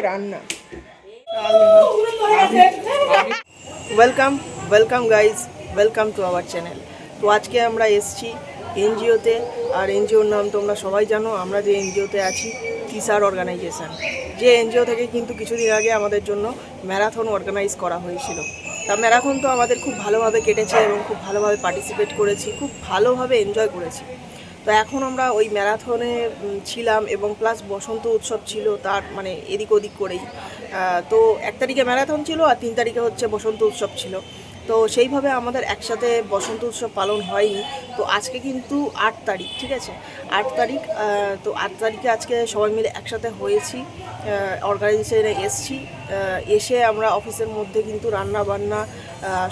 রান্না। Welcome guys, welcome to our channel. তো আজকে আমরা এসছি এনজিওতে, আর এনজিওর নাম তোমরা সবাই জানো। আমরা যে এনজিওতে আছি, তিসার অর্গানাইজেশন, যে এনজিও থেকে কিন্তু কিছুদিন আগে আমাদের জন্য ম্যারাথন অর্গানাইজ করা হয়েছিল। তা ম্যারাথন তো আমাদের খুব ভালোভাবে কেটেছে এবং খুব ভালোভাবে পার্টিসিপেট করেছি, খুব ভালোভাবে এনজয় করেছি। তো এখন আমরা ওই ম্যারাথনে ছিলাম এবং প্লাস বসন্ত উৎসব ছিল, তার মানে এদিক ওদিক করেই। তো 1 তারিখে ম্যারাথন ছিল আর 3 তারিখে হচ্ছে বসন্ত উৎসব ছিল। তো সেইভাবে আমাদের একসাথে বসন্ত উৎসব পালন হয়নি। তো আজকে কিন্তু 8 তারিখ, ঠিক আছে, 8 তারিখ। তো 8 তারিখে আজকে সবাই মিলে একসাথে হয়েছি, অর্গানাইজেশনে এসছি। এসে আমরা অফিসের মধ্যে কিন্তু রান্না বান্না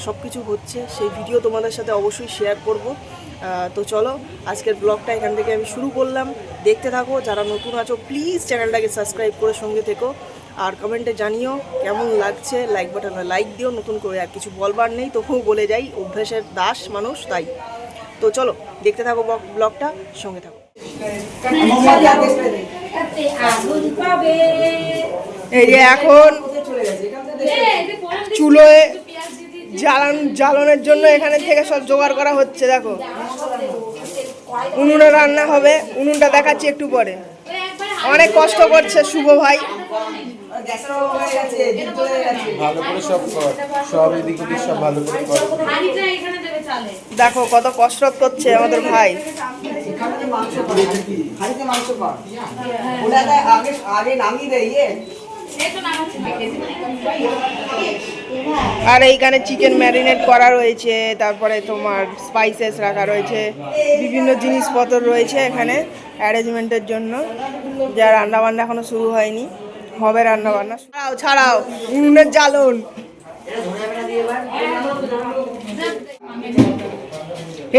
সব কিছু হচ্ছে, সেই ভিডিও তোমাদের সাথে অবশ্যই শেয়ার করব। তো চলো আজকের ব্লগটা এখান থেকে আমি শুরু করলাম, দেখতে থাকো। যারা নতুন আছো প্লিজ চ্যানেলটাকে সাবস্ক্রাইব করে সঙ্গে থেকো, আর কমেন্টে জানিও কেমন লাগছে। লাইক বাটনে লাইক দিও। নতুন করে আর কিছু বলবার নেই, তবুও বলে যাই, অভ্যাসের দাস মানুষ তাই। তো চলো দেখতে থাকো ব্লগটা, সঙ্গে থাকো। এই যে এখন চুলোয় জ্বালানোর জন্য এখানে থেকে সব জোগাড় করা হচ্ছে। দেখো উনুনে রান্না হবে, উনুনটা দেখাচ্ছি একটু পরে। অনেক কষ্ট করছে শুভ ভাই। দেখো কত কসরত করছে আমাদের ভাই। আর এইখানে চিকেন ম্যারিনেট করা রয়েছে, তারপরে তোমার স্পাইসেস রাখা রয়েছে, বিভিন্ন জিনিসপত্র রয়েছে এখানে অ্যারেঞ্জমেন্টের জন্য। যা রান্নাবান্না এখনো শুরু হয়নি, হবে রান্নাবান্না। ছাড়াও উনুনের জ্বালন।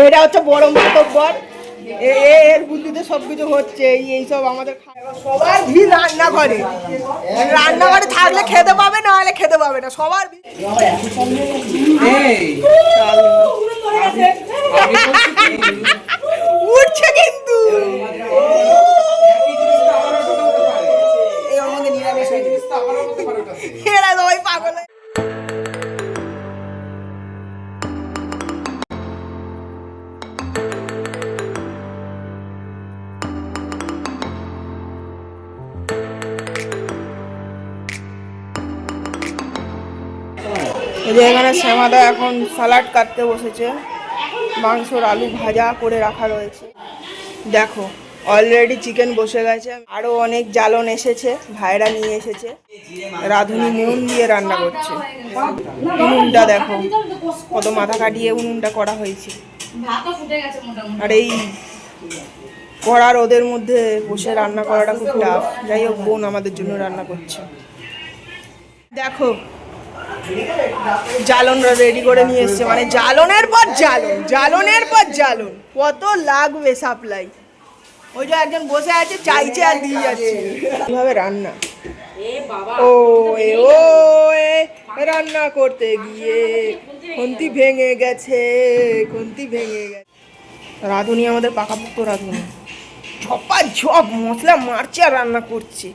এটা হচ্ছে বড় মাতব্বর, এর বুদ্ধিতে সবকিছু হচ্ছে। এইসব আমাদের সবার ভিড় রান্নাঘরে, রান্নাঘরে থাকলে খেতে পাবে, না হলে খেতে পাবে না। সবার উঠছে কিন্তু এরা সবাই পাগল। এখানে শ্যামাদা এখন স্যালাড কাটতে বসেছে, মাংসর আলু ভাজা করে রাখা রয়েছে। দেখো অলরেডি চিকেন বসে গেছে, আরো অনেক জ্বালন এসেছে, ভাইরা নিয়ে এসেছে। রাঁধুনি নুন দিয়ে রান্না করছে। উনুনটা দেখো কত মাথা কাটিয়ে উনুনটা করা হয়েছে। আর এই কড়া রোদের মধ্যে বসে রান্না করাটা খুব টাফ। যাই হোক, বোন আমাদের জন্য রান্না করছে। দেখো জ্বালন রেডি করে নিয়ে এসছে, মানে জ্বালনের পর জ্বালন, জ্বালনের পর জ্বালন। কত লাগবে সাপ্লাই। ওই যে একজন বসে আছে, চাইছে আর দিয়ে যাচ্ছে। কিভাবে রান্না, ও রান্না করতে গিয়ে খুন্তি ভেঙে গেছে, খুন্তি ভেঙে গেছে। রাঁধুনি আমাদের পাকাপোক্ত রাঁধুনি, ঝপা ঝপ মশলা মারছে আর রান্না করছে।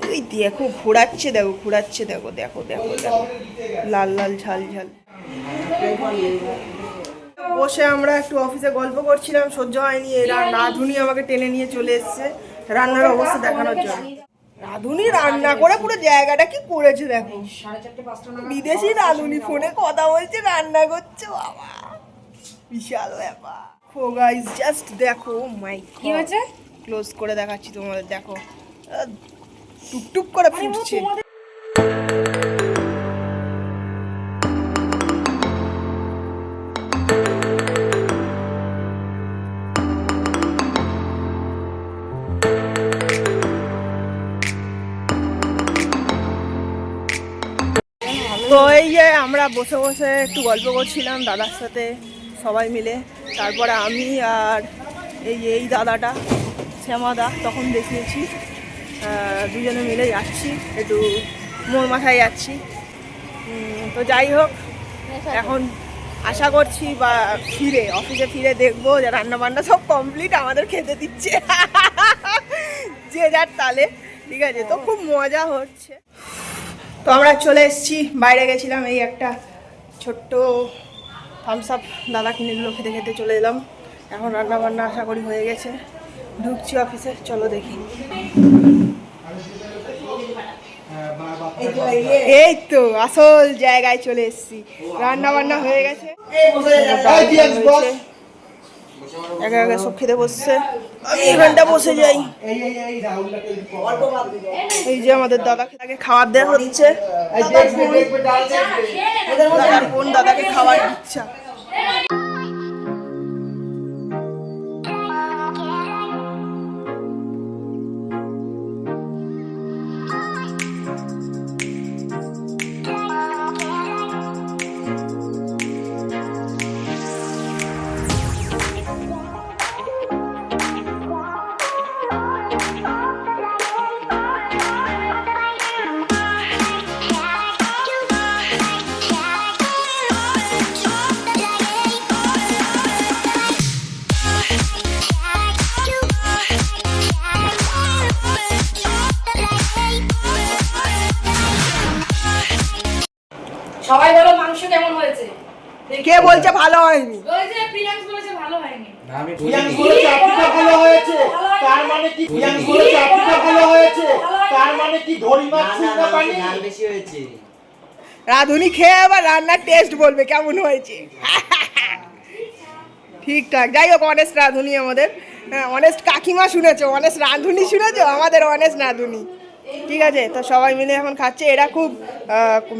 ওই দেখো ঘোরাচ্ছে, দেখো ঘোরাচ্ছে, দেখো দেখো দেখো দেখো, লাল লাল ঝাল ঝাল। বসে আমরা একটু অফিসে গল্প করছিলাম, সহ্য হয়নি, এরা রাঁধুনি আমাকে টেনে নিয়ে চলে এসছে রান্নার অবস্থা দেখানোর জন্য। রাঁধুনি রান্না করে পুরো জায়গাটা কি করেছে দেখো। বিদেশি রাঁধুনি ফোনে কথা বলছে, রান্না করছে, বাবা বিশাল ব্যাপার। গাইস জাস্ট দেখো, মাই কি হয়েছে, ক্লোজ করে দেখাচ্ছি তোমাদের। দেখো টুকটুক করে ফুটছে। তো এই যে আমরা বসে বসে একটু গল্প করছিলাম দাদার সাথে সবাই মিলে। তারপরে আমি আর এই দাদাটা শ্যামাদা তখন দেখিয়েছি, দুজনে মিলে যাচ্ছি, একটু মোর মাথায় যাচ্ছি। তো যাই হোক, এখন আশা করছি বা ফিরে অফিসে ফিরে দেখবো যে রান্না বান্না সব কমপ্লিট, আমাদের খেতে দিচ্ছে যে যার তালে। ঠিক আছে, তো খুব মজা হচ্ছে। তো আমরা চলে এসেছি, বাইরে গেছিলাম, এই একটা ছোট্ট থামস আপ দাদা কিনে দিল, খেতে খেতে চলে এলাম। এখন রান্না বান্না আশা করি হয়ে গেছে, ঢুকছি অফিসে, চলো দেখি। এই তো আসল জায়গায় চলে এসেছি, রান্না বান্না হয়ে গেছে, একা একা সব খেতে বসছে, আমি এখানটা বসে যাই। এই যে আমাদের দাদাকে খাবার দেওয়া হচ্ছে, দাদার বোন দাদাকে খাবার দিচ্ছে। সবাই বলো মাংস কেমন হয়েছে? কে বলছে ভালো হয়নি? ওই যে প্রিয়াংশ বলেছে ভালো হয়নি। না আমি প্রিয়াংশ বলেছে চাটনিটা ভালো হয়েছে, তার মানে কি প্রিয়াংশ বলেছে চাটনিটা ভালো হয়েছে, তার মানে কি ধরি মাছ না পানি ঝাল বেশি হয়েছে। রাঁধুনি খেয়ে আবার রান্নার টেস্ট বলবে কেমন হয়েছে। ঠিকঠাক, যাই হোক, অনেস্ট রাঁধুনি আমাদের, অনেস্ট কাকিমা শুনেছো, অনেস্ট রাঁধুনি শুনেছো, আমাদের অনেস্ট রাঁধুনি। ঠিক আছে, তো সবাই মিলে এখন খাচ্ছে, এরা খুব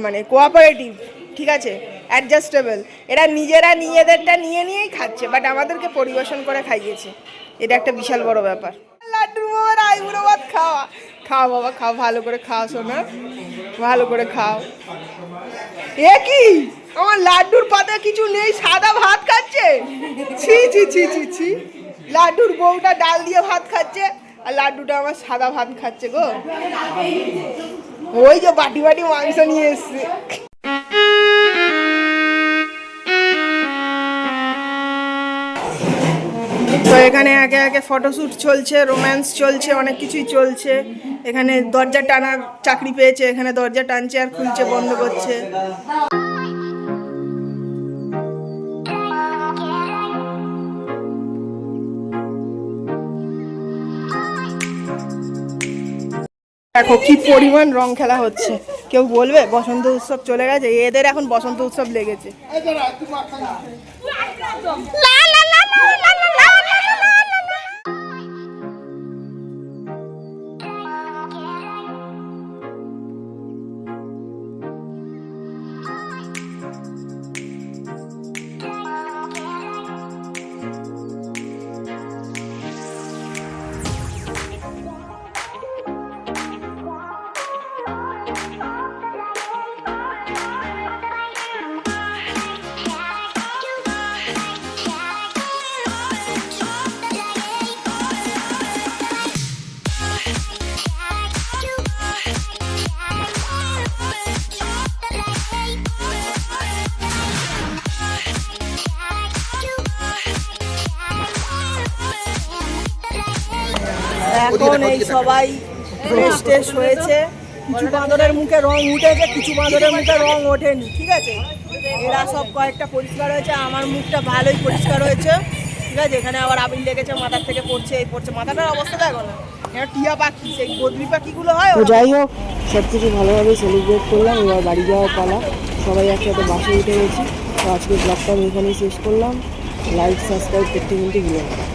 মানে কোঅপারেটিভ, ঠিক আছে, অ্যাডজাস্টেবল, এরা নিজেরা নিজেদেরটা নিয়ে নিয়েই খাচ্ছে, বাট আমাদেরকে পরিবেশন করে খাইয়েছে, এটা একটা বিশাল বড় ব্যাপার। লাড্ডুর বাবার আইবুড়ো ভাত খাওয়া, খাও বাবা খাও, ভালো করে খাও সোনা, ভালো করে খাও। এ কি আমার লাড্ডুর পাতে কিছু নেই, সাদা ভাত খাচ্ছে, ছি ছি ছি ছি ছি। লাড্ডুর বউটা ডাল দিয়ে ভাত খাচ্ছে, আর লাড্ডুটা আমার সাদা ভাত খাচ্ছে গো। ওই যে বাটি বাটি মাংস নিয়ে এসছে। তো এখানে একে একে ফটোশ্যুট চলছে, রোম্যান্স চলছে, অনেক কিছুই চলছে। এখানে দরজা টানার চাকরি পেয়েছে, এখানে দরজা টানছে আর খুলছে, বন্ধ করছে। দেখো কি পরিমাণ রং খেলা হচ্ছে, কেউ বলবে বসন্ত উৎসব চলে গেছে, এদের এখন বসন্ত উৎসব লেগেছে। এখন এই সবাই ফ্রেশ ট্রেশ হয়েছে, কিছু বাঁদরের মুখে রং উঠেছে, কিছু বাঁদরের মুখে রং ওঠেনি, ঠিক আছে, এরা সব কয়েকটা পরিষ্কার হয়েছে, আমার মুখটা ভালোই পরিষ্কার হয়েছে, ঠিক আছে। এখানে আবার আবির লেগেছে, মাথার থেকে পড়ছে, এই পড়ছে, মাথাটার অবস্থা দেখো না, এখানে টিয়া পাখি, সেই বদ্রি পাখিগুলো হয়। তো যাই হোক, সব কিছু ভালোভাবে সেলিব্রেট করলাম, এবার বাড়ি যাওয়ার পালা, সবাই একসাথে বাসে উঠে গেছি। তো আজকে ব্লগটা আমি এখানেই শেষ করলাম, লাইক সাবস্ক্রাইব করতে কিন্তু ভুলো না।